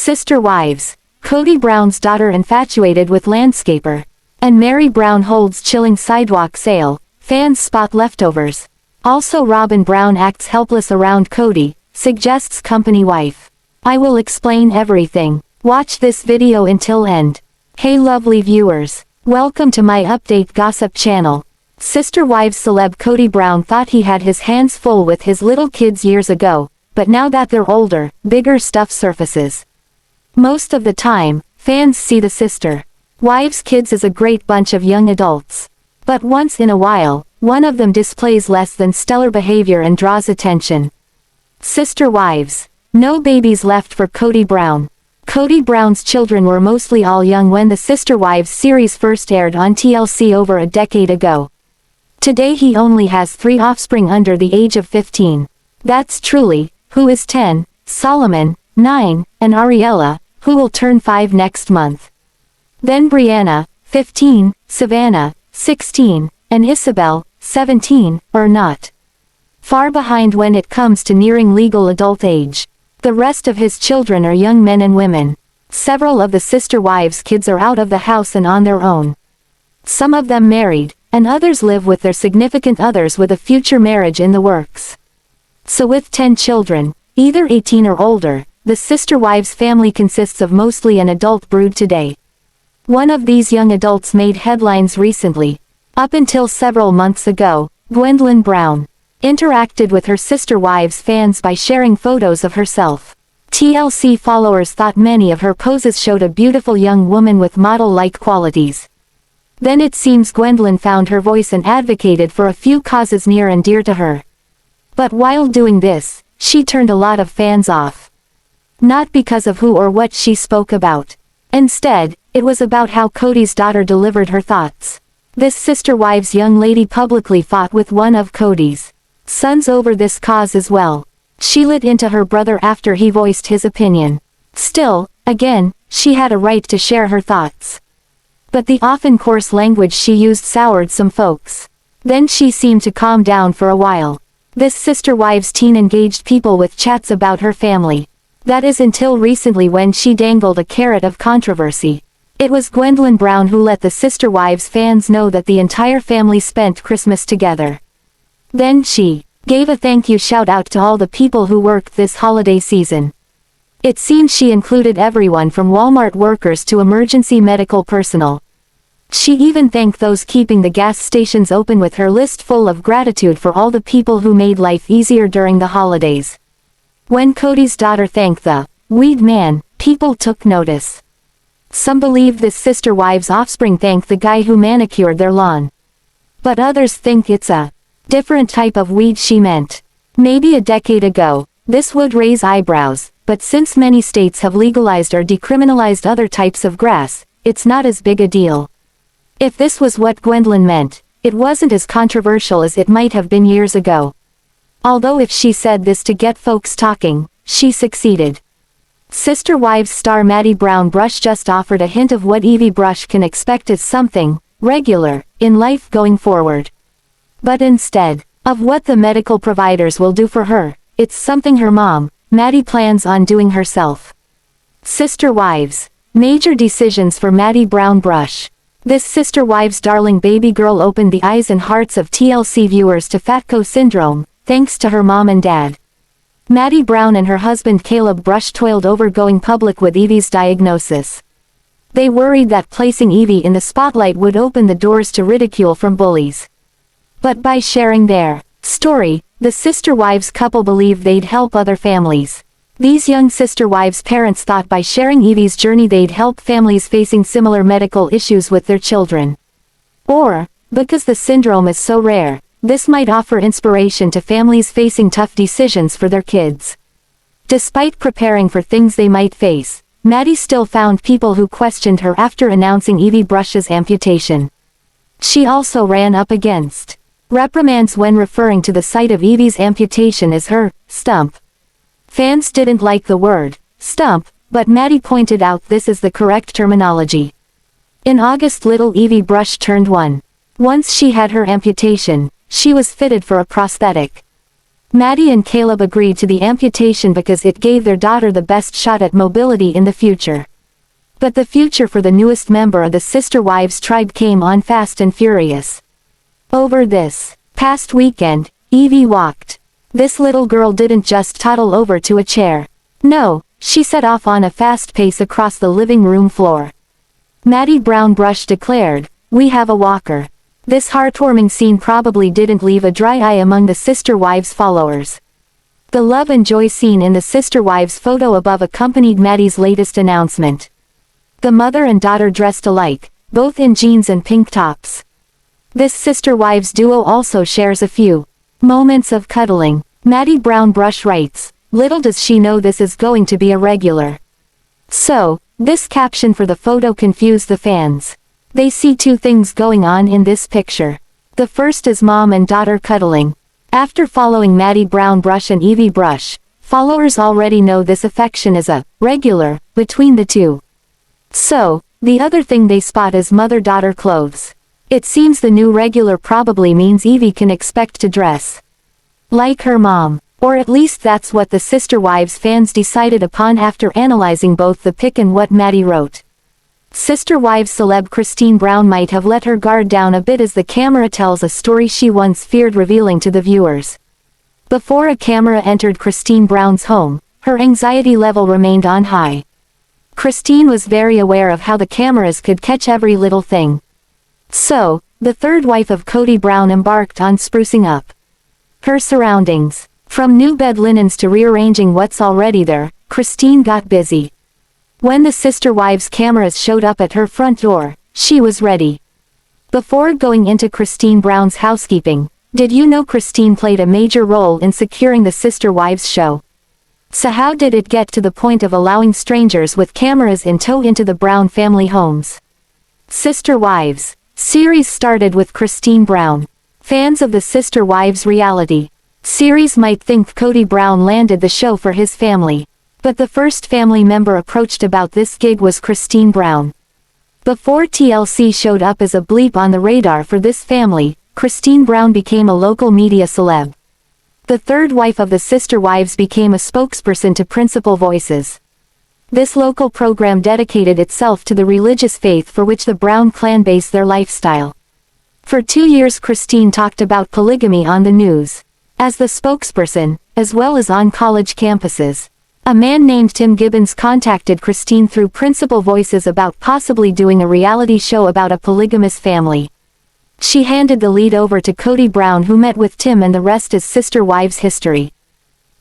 Sister wives. Kody Brown's daughter infatuated with landscaper. And Meri Brown holds chilling sidewalk sale. Fans spot leftovers. Also Robyn Brown acts helpless around Kody, suggests company wife. I will explain everything. Watch this video until end. Hey lovely viewers. Welcome to my update gossip channel. Sister wives celeb Kody Brown thought he had his hands full with his little kids years ago, but now that they're older, bigger stuff surfaces. Most of the time, fans see the sister wives' kids as a great bunch of young adults. But once in a while, one of them displays less than stellar behavior and draws attention. Sister wives. No babies left for Kody Brown. Kody Brown's children were mostly all young when the Sister Wives series first aired on TLC over a decade ago. Today he only has 3 offspring under the age of 15. That's Truly, who is 10, Solomon, 9, and Ariella, who will turn 5 next month. Then Brianna, 15, Savannah, 16, and Isabel, 17, are not far behind when it comes to nearing legal adult age. The rest of his children are young men and women. Several of the sister wives' kids are out of the house and on their own. Some of them married, and others live with their significant others with a future marriage in the works. So with 10 children, either 18 or older, the sister wives' family consists of mostly an adult brood today. One of these young adults made headlines recently. Up until several months ago, Gwendolyn Brown interacted with her sister wives' fans by sharing photos of herself. TLC followers thought many of her poses showed a beautiful young woman with model-like qualities. Then it seems Gwendolyn found her voice and advocated for a few causes near and dear to her. But while doing this, she turned a lot of fans off. Not because of who or what she spoke about. Instead, it was about how Kody's daughter delivered her thoughts. This sister wives young lady publicly fought with one of Kody's sons over this cause as well. She lit into her brother after he voiced his opinion. Still, again, she had a right to share her thoughts. But the often coarse language she used soured some folks. Then she seemed to calm down for a while. This sister wives teen engaged people with chats about her family. That is until recently when she dangled a carrot of controversy. It was Gwendolyn Brown who let the sister wives fans know that the entire family spent Christmas together. Then she gave a thank you shout out to all the people who worked this holiday season. It seems she included everyone from Walmart workers to emergency medical personnel. She even thanked those keeping the gas stations open with her list full of gratitude for all the people who made life easier during the holidays. When Kody's daughter thanked the weed man, people took notice. Some believe this sister wives' offspring thanked the guy who manicured their lawn. But others think it's a different type of weed she meant. Maybe a decade ago, this would raise eyebrows, but since many states have legalized or decriminalized other types of grass, it's not as big a deal. If this was what Gwendolyn meant, it wasn't as controversial as it might have been years ago. Although if she said this to get folks talking, she succeeded. Sister Wives star Meri Brown Brush just offered a hint of what Ipbw can expect as something regular in life going forward. But instead of what the medical providers will do for her, it's something her mom, Meri, plans on doing herself. Sister Wives. Major decisions for Meri Brown Brush. This sister wives' darling baby girl opened the eyes and hearts of TLC viewers to Fatco syndrome, thanks to her mom and dad. Meri Brown and her husband Caleb Brush toiled over going public with Evie's diagnosis. They worried that placing Evie in the spotlight would open the doors to ridicule from bullies. But by sharing their story, the sister wives couple believed they'd help other families. These young sister wives' parents thought by sharing Evie's journey they'd help families facing similar medical issues with their children. Or, because the syndrome is so rare, this might offer inspiration to families facing tough decisions for their kids. Despite preparing for things they might face, Meri still found people who questioned her after announcing Ipbw's amputation. She also ran up against reprimands when referring to the site of Evie's amputation as her stump. Fans didn't like the word stump, but Meri pointed out this is the correct terminology. In August little Ipbw turned 1. Once she had her amputation, she was fitted for a prosthetic. Maddie and Caleb agreed to the amputation because it gave their daughter the best shot at mobility in the future. But the future for the newest member of the Sister Wives tribe came on fast and furious. Over this past weekend, Evie walked. This little girl didn't just toddle over to a chair. No, she set off on a fast pace across the living room floor. Maddie Brown Brush declared, "We have a walker." This heartwarming scene probably didn't leave a dry eye among the Sister Wives followers. The love and joy scene in the Sister Wives photo above accompanied Maddie's latest announcement. The mother and daughter dressed alike, both in jeans and pink tops. This Sister Wives duo also shares a few moments of cuddling. Maddie Brown Brush writes, "Little does she know this is going to be a regular." So, this caption for the photo confused the fans. They see two things going on in this picture. The first is mom and daughter cuddling. After following Maddie Brown Brush and Evie Brush, followers already know this affection is a regular between the two. So, the other thing they spot is mother-daughter clothes. It seems the new regular probably means Evie can expect to dress like her mom. Or at least that's what the Sister Wives fans decided upon after analyzing both the pic and what Maddie wrote. Sister Wives celeb Christine Brown might have let her guard down a bit as the camera tells a story she once feared revealing to the viewers. Before a camera entered Christine Brown's home, her anxiety level remained on high. Christine was very aware of how the cameras could catch every little thing. So, the third wife of Kody Brown embarked on sprucing up her surroundings. From new bed linens to rearranging what's already there, Christine got busy. When the Sister Wives cameras showed up at her front door, she was ready. Before going into Christine Brown's housekeeping, did you know Christine played a major role in securing the Sister Wives show? So how did it get to the point of allowing strangers with cameras in tow into the Brown family homes? Sister Wives series started with Christine Brown. Fans of the Sister Wives reality series might think Kody Brown landed the show for his family. But the first family member approached about this gig was Christine Brown. Before TLC showed up as a bleep on the radar for this family, Christine Brown became a local media celeb. The third wife of the Sister Wives became a spokesperson to Principal Voices. This local program dedicated itself to the religious faith for which the Brown clan based their lifestyle. For 2 years Christine talked about polygamy on the news. As the spokesperson, as well as on college campuses. A man named Tim Gibbons contacted Christine through Principal Voices about possibly doing a reality show about a polygamous family. She handed the lead over to Kody Brown, who met with Tim, and the rest is Sister Wives history.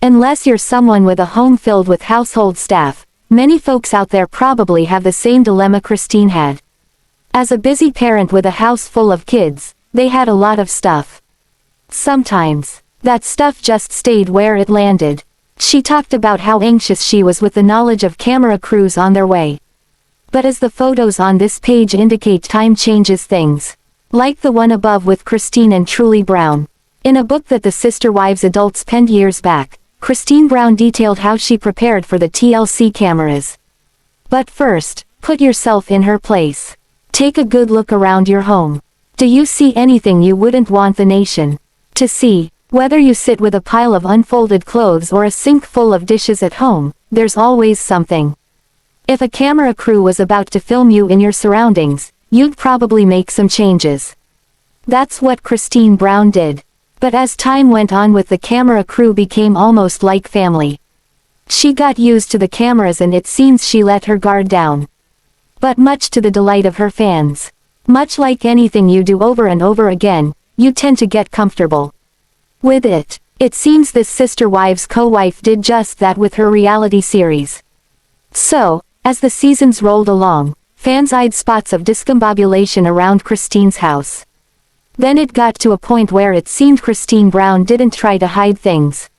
Unless you're someone with a home filled with household staff, many folks out there probably have the same dilemma Christine had. As a busy parent with a house full of kids, they had a lot of stuff. Sometimes, that stuff just stayed where it landed. She talked about how anxious she was with the knowledge of camera crews on their way. But as the photos on this page indicate, time changes things. Like the one above with Christine and Truly Brown. In a book that the Sister Wives adults penned years back, Christine Brown detailed how she prepared for the TLC cameras. But first, put yourself in her place. Take a good look around your home. Do you see anything you wouldn't want the nation to see? Whether you sit with a pile of unfolded clothes or a sink full of dishes at home, there's always something. If a camera crew was about to film you in your surroundings, you'd probably make some changes. That's what Christine Brown did. But as time went on with the camera crew became almost like family. She got used to the cameras and it seems she let her guard down. But much to the delight of her fans. Much like anything you do over and over again, you tend to get comfortable with it. It seems this Sister Wives co-wife did just that with her reality series. So, as the seasons rolled along, fans eyed spots of discombobulation around Christine's house. Then it got to a point where it seemed Christine Brown didn't try to hide things.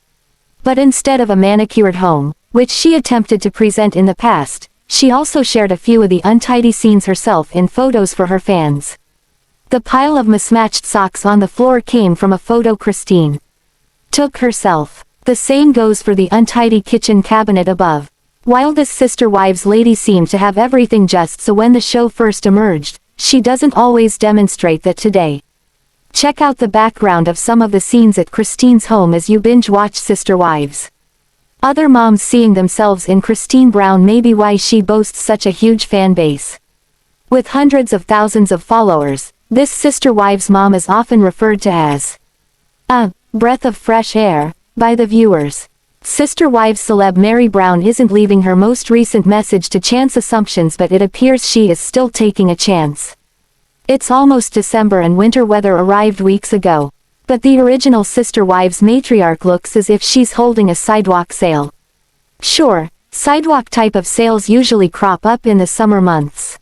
But instead of a manicured home, which she attempted to present in the past, she also shared a few of the untidy scenes herself in photos for her fans. The pile of mismatched socks on the floor came from a photo Christine took herself. The same goes for the untidy kitchen cabinet above. While this Sister Wives lady seemed to have everything just so when the show first emerged, she doesn't always demonstrate that today. Check out the background of some of the scenes at Christine's home as you binge watch Sister Wives. Other moms seeing themselves in Christine Brown may be why she boasts such a huge fan base. With hundreds of thousands of followers, this Sister Wives mom is often referred to as a breath of fresh air by the viewers. Sister Wives celeb Meri Brown isn't leaving her most recent message to chance assumptions, but it appears she is still taking a chance. It's almost December and winter weather arrived weeks ago. But the original Sister Wives matriarch looks as if she's holding a sidewalk sale. Sure, sidewalk type of sales usually crop up in the summer months.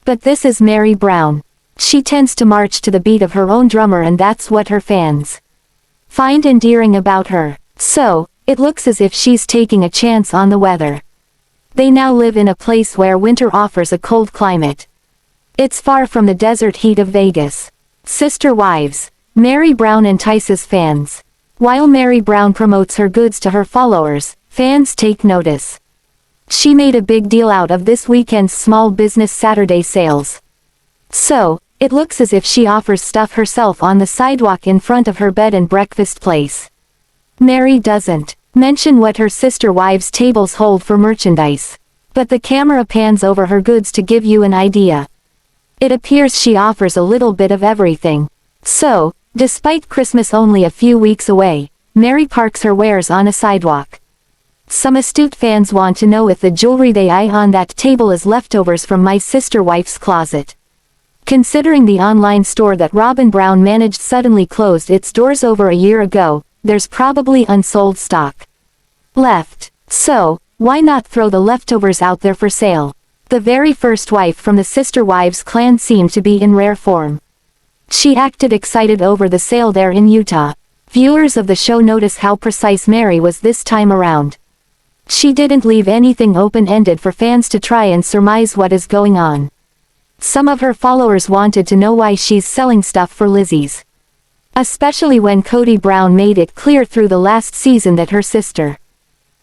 But this is Meri Brown. She tends to march to the beat of her own drummer, and that's what her fans find endearing about her. So, it looks as if she's taking a chance on the weather. They now live in a place where winter offers a cold climate. It's far from the desert heat of Vegas. Sister Wives. Meri Brown entices fans. While Meri Brown promotes her goods to her followers, fans take notice. She made a big deal out of this weekend's Small Business Saturday sales. So, it looks as if she offers stuff herself on the sidewalk in front of her bed and breakfast place. Meri doesn't mention what her Sister Wives tables hold for merchandise. But the camera pans over her goods to give you an idea. It appears she offers a little bit of everything. So, despite Christmas only a few weeks away, Meri parks her wares on a sidewalk. Some astute fans want to know if the jewelry they eye on that table is leftovers from my Sister Wife's closet. Considering the online store that Robyn Brown managed suddenly closed its doors over a year ago, there's probably unsold stock left. So, why not throw the leftovers out there for sale? The very first wife from the Sister Wives clan seemed to be in rare form. She acted excited over the sale there in Utah. Viewers of the show notice how precise Meri was this time around. She didn't leave anything open-ended for fans to try and surmise what is going on. Some of her followers wanted to know why she's selling stuff for Lizzie's. Especially when Kody Brown made it clear through the last season that her Sister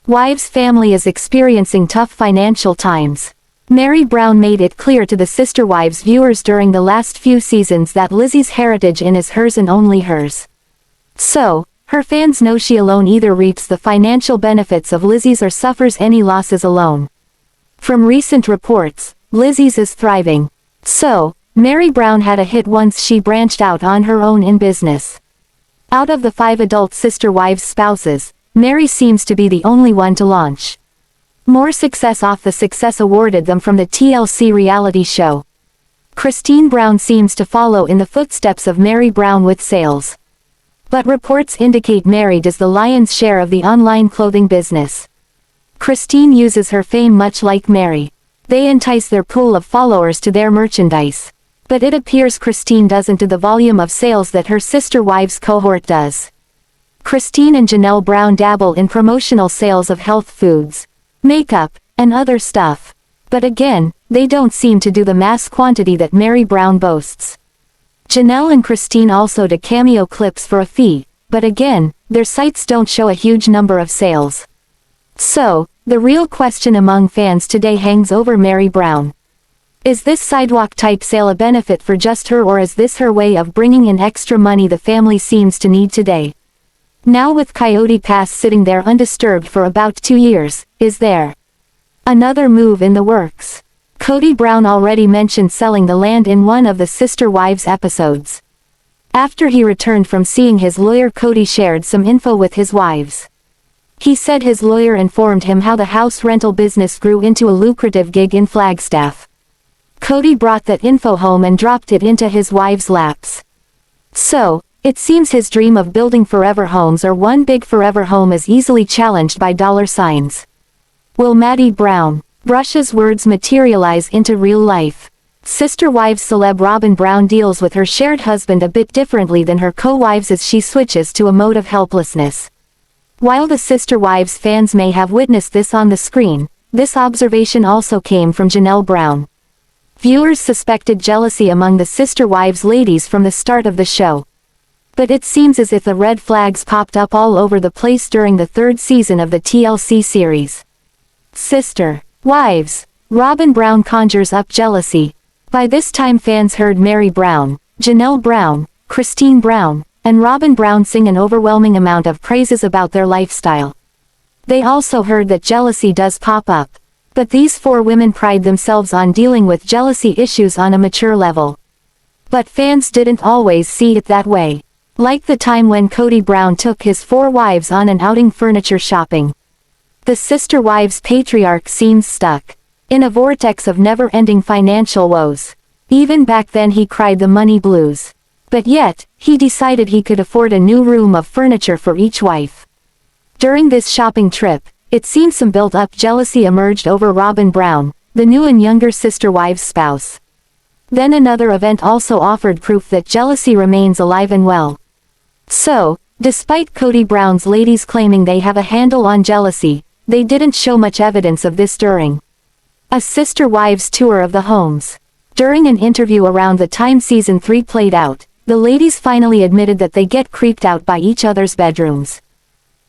Wives family is experiencing tough financial times. Meri Brown made it clear to the Sister Wives viewers during the last few seasons that Lizzie's heritage is hers and only hers. So, her fans know she alone either reaps the financial benefits of Lizzie's or suffers any losses alone. From recent reports, Lizzie's is thriving. So, Meri Brown had a hit once she branched out on her own in business. Out of the 5 adult Sister Wives spouses, Meri seems to be the only one to launch more success off the success awarded them from the TLC reality show. Christine Brown seems to follow in the footsteps of Meri Brown with sales. But reports indicate Meri does the lion's share of the online clothing business. Christine uses her fame much like Meri. They entice their pool of followers to their merchandise. But it appears Christine doesn't do the volume of sales that her Sister Wives cohort does. Christine and Janelle Brown dabble in promotional sales of health foods, makeup, and other stuff. But again, they don't seem to do the mass quantity that Meri Brown boasts. Janelle and Christine also do cameo clips for a fee, but again, their sites don't show a huge number of sales. So, the real question among fans today hangs over Meri Brown. Is this sidewalk type sale a benefit for just her, or is this her way of bringing in extra money the family seems to need today? Now with Coyote Pass sitting there undisturbed for about 2 years, is there another move in the works? Kody Brown already mentioned selling the land in one of the Sister Wives episodes. After he returned from seeing his lawyer, Kody shared some info with his wives. He said his lawyer informed him how the house rental business grew into a lucrative gig in Flagstaff. Kody brought that info home and dropped it into his wives' laps. So, it seems his dream of building forever homes or one big forever home is easily challenged by dollar signs. Will Meri Brown Brush's words materialize into real life? Sister Wives celeb Robyn Brown deals with her shared husband a bit differently than her co-wives as she switches to a mode of helplessness. While the Sister Wives fans may have witnessed this on the screen, this observation also came from Janelle Brown. Viewers suspected jealousy among the Sister Wives ladies from the start of the show. But it seems as if the red flags popped up all over the place during the 3rd season of the TLC series. Sister Wives. Robyn Brown conjures up jealousy. By this time fans heard Meri Brown, Janelle Brown, Christine Brown, and Robyn Brown sing an overwhelming amount of praises about their lifestyle. They also heard that jealousy does pop up. But these 4 women pride themselves on dealing with jealousy issues on a mature level. But fans didn't always see it that way. Like the time when Kody Brown took his 4 wives on an outing furniture shopping. The sister wives patriarch seems stuck in a vortex of never-ending financial woes. Even back then he cried the money blues. But yet, he decided he could afford a new room of furniture for each wife. During this shopping trip, it seems some built-up jealousy emerged over Robyn Brown, the new and younger sister wives' spouse. Then another event also offered proof that jealousy remains alive and well. So, despite Kody Brown's ladies claiming they have a handle on jealousy, they didn't show much evidence of this during a sister wives tour of the homes. During an interview around the time season 3 played out, the ladies finally admitted that they get creeped out by each other's bedrooms.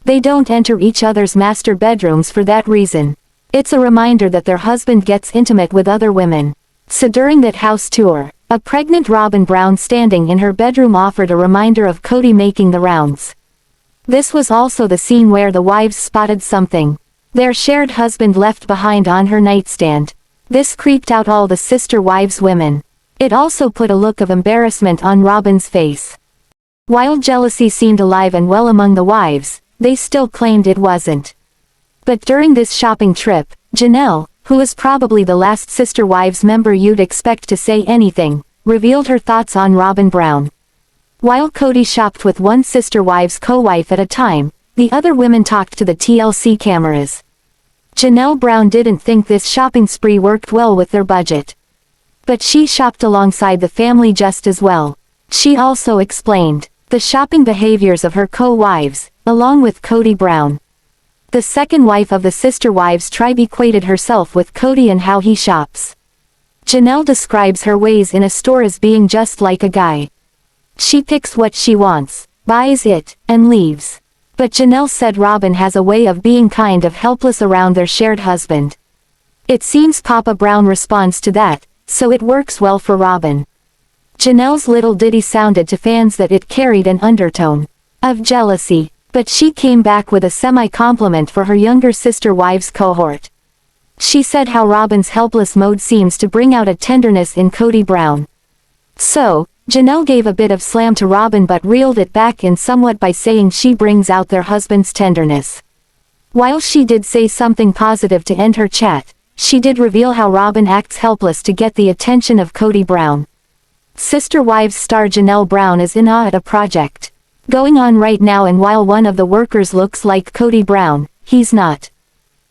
They don't enter each other's master bedrooms for that reason. It's a reminder that their husband gets intimate with other women. So during that house tour, a pregnant Robyn Brown standing in her bedroom offered a reminder of Kody making the rounds. This was also the scene where the wives spotted something their shared husband left behind on her nightstand. This creeped out all the sister wives women. It also put a look of embarrassment on Robyn's face. While jealousy seemed alive and well among the wives, they still claimed it wasn't. But during this shopping trip, Janelle, who is probably the last sister wives member you'd expect to say anything, revealed her thoughts on Robyn Brown. While Kody shopped with one sister wives co-wife at a time, the other women talked to the TLC cameras. Janelle Brown didn't think this shopping spree worked well with their budget. But she shopped alongside the family just as well. She also explained the shopping behaviors of her co-wives, along with Kody Brown. The second wife of the sister wives tribe equated herself with Kody and how he shops. Janelle describes her ways in a store as being just like a guy. She picks what she wants, buys it, and leaves. But Janelle said Robyn has a way of being kind of helpless around their shared husband. It seems Papa Brown responds to that, so it works well for Robyn. Janelle's little ditty sounded to fans that it carried an undertone of jealousy, but she came back with a semi-compliment for her younger sister wives cohort. She said how Robyn's helpless mode seems to bring out a tenderness in Kody Brown. So, Janelle gave a bit of slam to Robyn but reeled it back in somewhat by saying she brings out their husband's tenderness. While she did say something positive to end her chat, she did reveal how Robyn acts helpless to get the attention of Kody Brown. Sister Wives star Janelle Brown is in awe at a project going on right now, and while one of the workers looks like Kody Brown, he's not.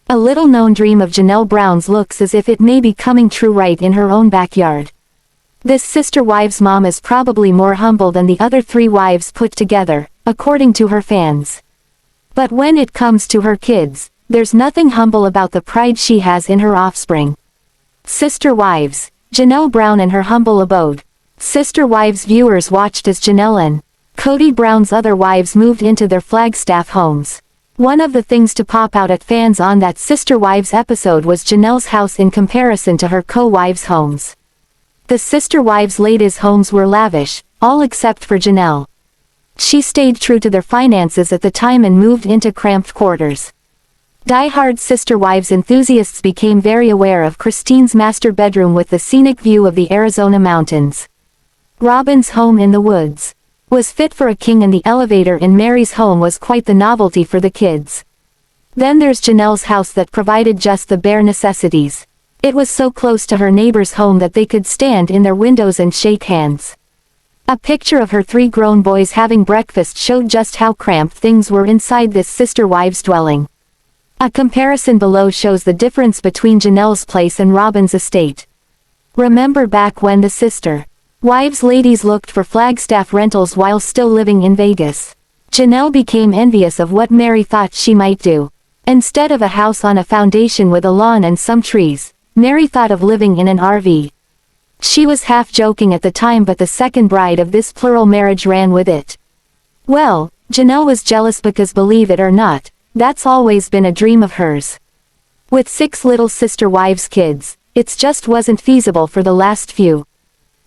A little-known dream of Janelle Brown's looks as if it may be coming true right in her own backyard. This sister wives mom is probably more humble than the other 3 wives put together, according to her fans. But when it comes to her kids, there's nothing humble about the pride she has in her offspring. Sister Wives, Janelle Brown and her humble abode. Sister Wives viewers watched as Janelle and Kody Brown's other wives moved into their Flagstaff homes. One of the things to pop out at fans on that Sister Wives episode was Janelle's house in comparison to her co-wives' homes. The Sister Wives ladies' homes were lavish, all except for Janelle. She stayed true to their finances at the time and moved into cramped quarters. Die-hard Sister Wives enthusiasts became very aware of Christine's master bedroom with the scenic view of the Arizona mountains. Robyn's home in the woods was fit for a king, and the elevator in Meri's home was quite the novelty for the kids. Then there's Janelle's house that provided just the bare necessities. It was so close to her neighbor's home that they could stand in their windows and shake hands. A picture of her 3 grown boys having breakfast showed just how cramped things were inside this sister wives dwelling. A comparison below shows the difference between Janelle's place and Robyn's estate. Remember back when the sister wives ladies looked for Flagstaff rentals while still living in Vegas? Janelle became envious of what Meri thought she might do. Instead of a house on a foundation with a lawn and some trees, Meri thought of living in an RV. She was half joking at the time, but the second bride of this plural marriage ran with it. Well, Janelle was jealous because, believe it or not, that's always been a dream of hers. With 6 little sister wives kids, it just wasn't feasible for the last few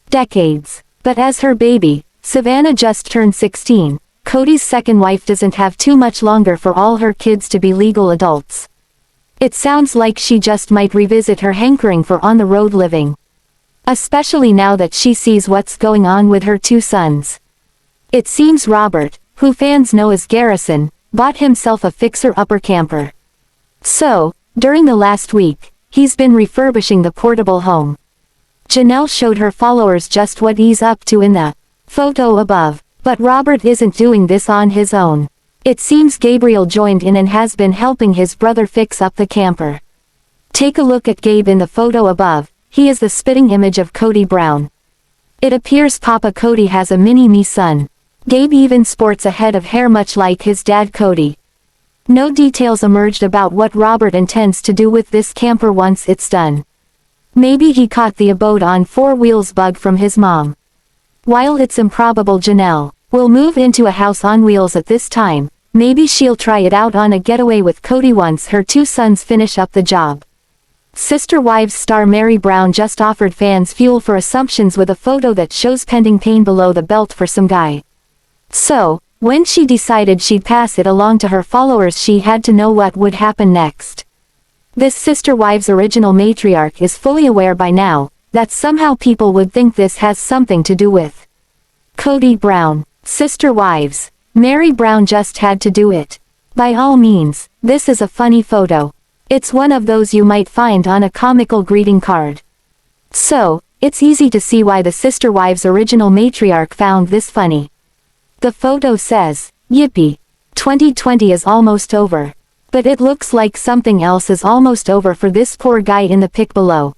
decades. But as her baby, Savannah just turned 16. Kody's second wife doesn't have too much longer for all her kids to be legal adults. It sounds like she just might revisit her hankering for on-the-road living. Especially now that she sees what's going on with her two sons. It seems Robert, who fans know as Garrison, bought himself a fixer-upper camper. So, during the last week, he's been refurbishing the portable home. Janelle showed her followers just what he's up to in the photo above. But Robert isn't doing this on his own. It seems Gabriel joined in and has been helping his brother fix up the camper. Take a look at Gabe in the photo above. He is the spitting image of Kody Brown. It appears Papa Kody has a mini-me son. Gabe even sports a head of hair much like his dad Kody. No details emerged about what Robert intends to do with this camper once it's done. Maybe he caught the abode on four wheels bug from his mom. While it's improbable Janelle will move into a house on wheels at this time, maybe she'll try it out on a getaway with Kody once her two sons finish up the job. Sister Wives star Meri Brown just offered fans fuel for assumptions with a photo that shows pending pain below the belt for some guy. So, when she decided she'd pass it along to her followers, she had to know what would happen next. This Sister Wives original matriarch is fully aware by now that somehow people would think this has something to do with Kody Brown. Sister Wives. Meri Brown just had to do it. By all means, this is a funny photo. It's one of those you might find on a comical greeting card. So, it's easy to see why the Sister Wives original matriarch found this funny. The photo says, "Yippee. 2020 is almost over." But it looks like something else is almost over for this poor guy in the pic below.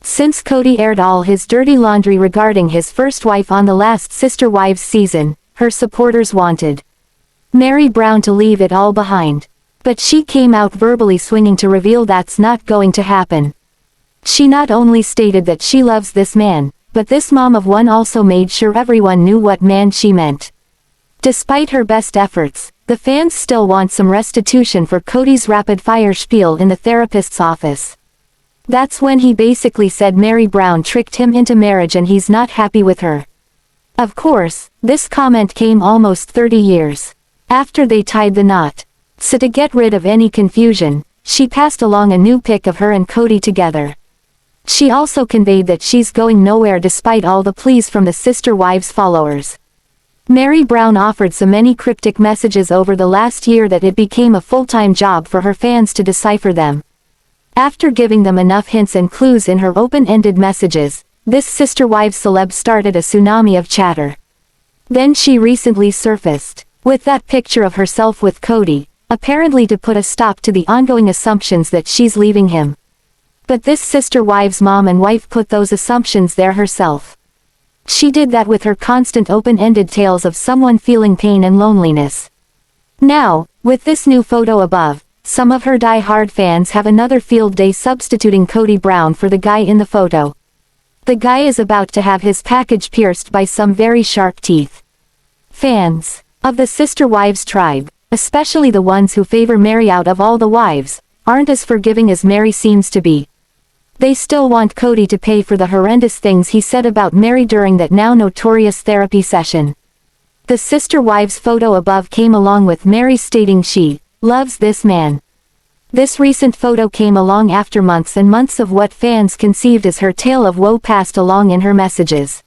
Since Kody aired all his dirty laundry regarding his first wife on the last Sister Wives season, her supporters wanted Meri Brown to leave it all behind. But she came out verbally swinging to reveal that's not going to happen. She not only stated that she loves this man, but this mom of one also made sure everyone knew what man she meant. Despite her best efforts, the fans still want some restitution for Kody's rapid-fire spiel in the therapist's office. That's when he basically said Meri Brown tricked him into marriage and he's not happy with her. Of course, this comment came almost 30 years after they tied the knot. So to get rid of any confusion, she passed along a new pic of her and Kody together. She also conveyed that she's going nowhere despite all the pleas from the Sister Wives followers. Meri Brown offered so many cryptic messages over the last year that it became a full-time job for her fans to decipher them. After giving them enough hints and clues in her open-ended messages, this Sister Wives celeb started a tsunami of chatter. Then she recently surfaced with that picture of herself with Kody, apparently to put a stop to the ongoing assumptions that she's leaving him. But this Sister Wives mom and wife put those assumptions there herself. She did that with her constant open-ended tales of someone feeling pain and loneliness. Now, with this new photo above, some of her die-hard fans have another field day substituting Kody Brown for the guy in the photo. The guy is about to have his package pierced by some very sharp teeth. Fans of the Sister Wives tribe, especially the ones who favor Meri out of all the wives, aren't as forgiving as Meri seems to be. They still want Kody to pay for the horrendous things he said about Meri during that now notorious therapy session. The Sister Wives photo above came along with Meri stating she loves this man. This recent photo came along after months and months of what fans conceived as her tale of woe passed along in her messages.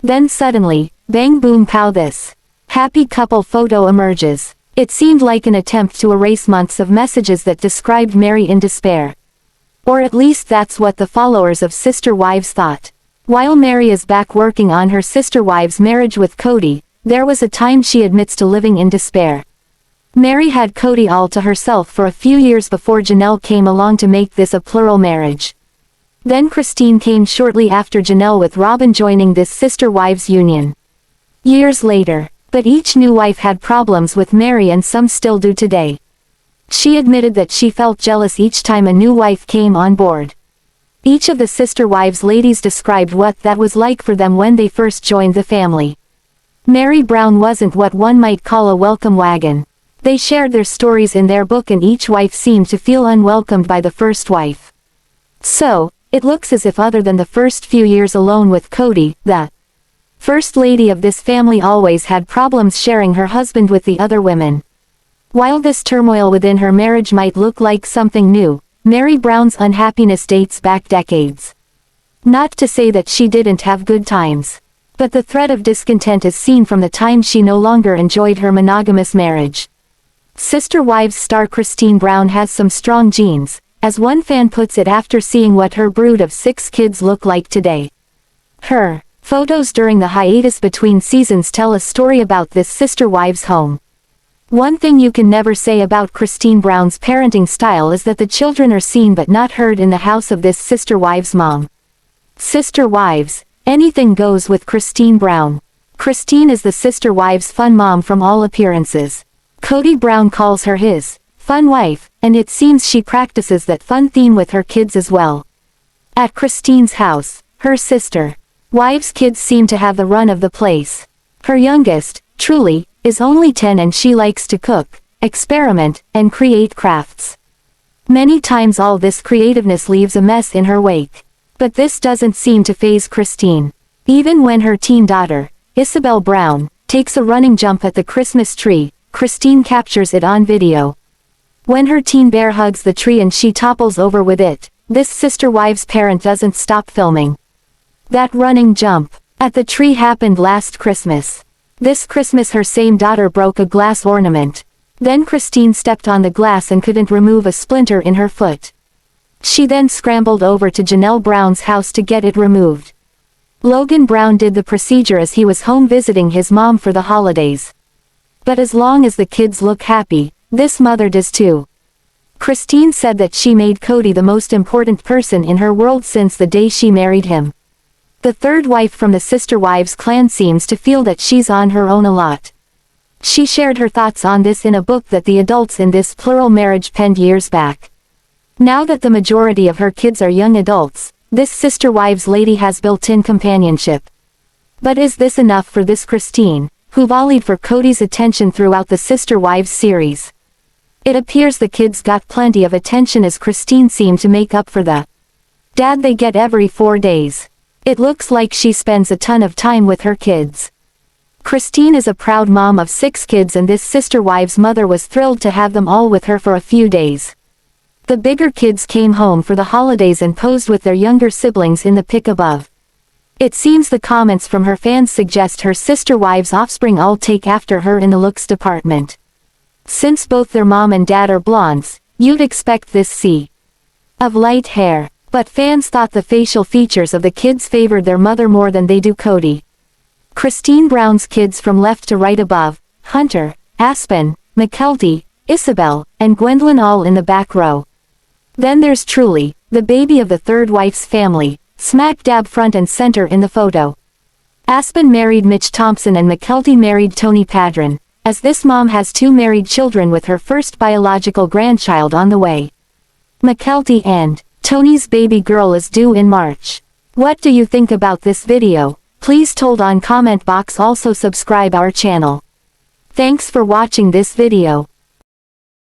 Then suddenly, bang boom pow, this happy couple photo emerges. It seemed like an attempt to erase months of messages that described Meri in despair. Or at least that's what the followers of Sister Wives thought. While Meri is back working on her Sister Wives marriage with Kody, there was a time she admits to living in despair. Meri had Kody all to herself for a few years before Janelle came along to make this a plural marriage. Then Christine came shortly after Janelle, with Robyn joining this Sister Wives union. Years later, but each new wife had problems with Meri and some still do today. She admitted that she felt jealous each time a new wife came on board. Each of the Sister Wives ladies described what that was like for them when they first joined the family. Meri Brown wasn't what one might call a welcome wagon. They shared their stories in their book and each wife seemed to feel unwelcomed by the first wife. So, it looks as if other than the first few years alone with Kody, the First lady of this family always had problems sharing her husband with the other women. While this turmoil within her marriage might look like something new, Meri Brown's unhappiness dates back decades. Not to say that she didn't have good times. But the thread of discontent is seen from the time she no longer enjoyed her monogamous marriage. Sister Wives star Christine Brown has some strong genes, as one fan puts it after seeing what her brood of 6 kids look like today. Her photos during the hiatus between seasons tell a story about this Sister Wives home. One thing you can never say about Christine Brown's parenting style is that the children are seen but not heard in the house of this Sister Wives mom. Sister Wives, anything goes with Christine Brown. Christine is the Sister Wives' fun mom from all appearances. Kody Brown calls her his fun wife, and it seems she practices that fun theme with her kids as well. At Christine's house, her sister Wives' kids seem to have the run of the place. Her youngest, Truly, is only 10 and she likes to cook, experiment, and create crafts. Many times all this creativeness leaves a mess in her wake. But this doesn't seem to faze Christine. Even when her teen daughter, Ipbw Brown, takes a running jump at the Christmas tree, Christine captures it on video. When her teen bear hugs the tree and she topples over with it, this Sister Wives parent doesn't stop filming. That running jump at the tree happened last Christmas. This Christmas her same daughter broke a glass ornament. Then Christine stepped on the glass and couldn't remove a splinter in her foot. She then scrambled over to Janelle Brown's house to get it removed. Logan Brown did the procedure as he was home visiting his mom for the holidays. But as long as the kids look happy, this mother does too. Christine said that she made Kody the most important person in her world since the day she married him. The third wife from the Sister Wives clan seems to feel that she's on her own a lot. She shared her thoughts on this in a book that the adults in this plural marriage penned years back. Now that the majority of her kids are young adults, this Sister Wives lady has built-in companionship. But is this enough for this Christine, who volleyed for Kody's attention throughout the Sister Wives series? It appears the kids got plenty of attention as Christine seemed to make up for the dad they get every 4 days. It looks like she spends a ton of time with her kids. Christine is a proud mom of 6 kids and this Sister Wives mother was thrilled to have them all with her for a few days. The bigger kids came home for the holidays and posed with their younger siblings in the pic above. It seems the comments from her fans suggest her Sister Wives offspring all take after her in the looks department. Since both their mom and dad are blondes, you'd expect this sea of light hair. But fans thought the facial features of the kids favored their mother more than they do Kody. Christine Brown's kids from left to right above, Hunter, Aspen, Mykelti, Ipbw, and Gwendolyn all in the back row. Then there's Truly, the baby of the third wife's family, smack dab front and center in the photo. Aspen married Mitch Thompson and Mykelti married Tony Padron, as this mom has 2 married children with her first biological grandchild on the way. Mykelti and Tony's baby girl is due in March. What do you think about this video? Please told on comment box. Also subscribe our channel. Thanks for watching this video.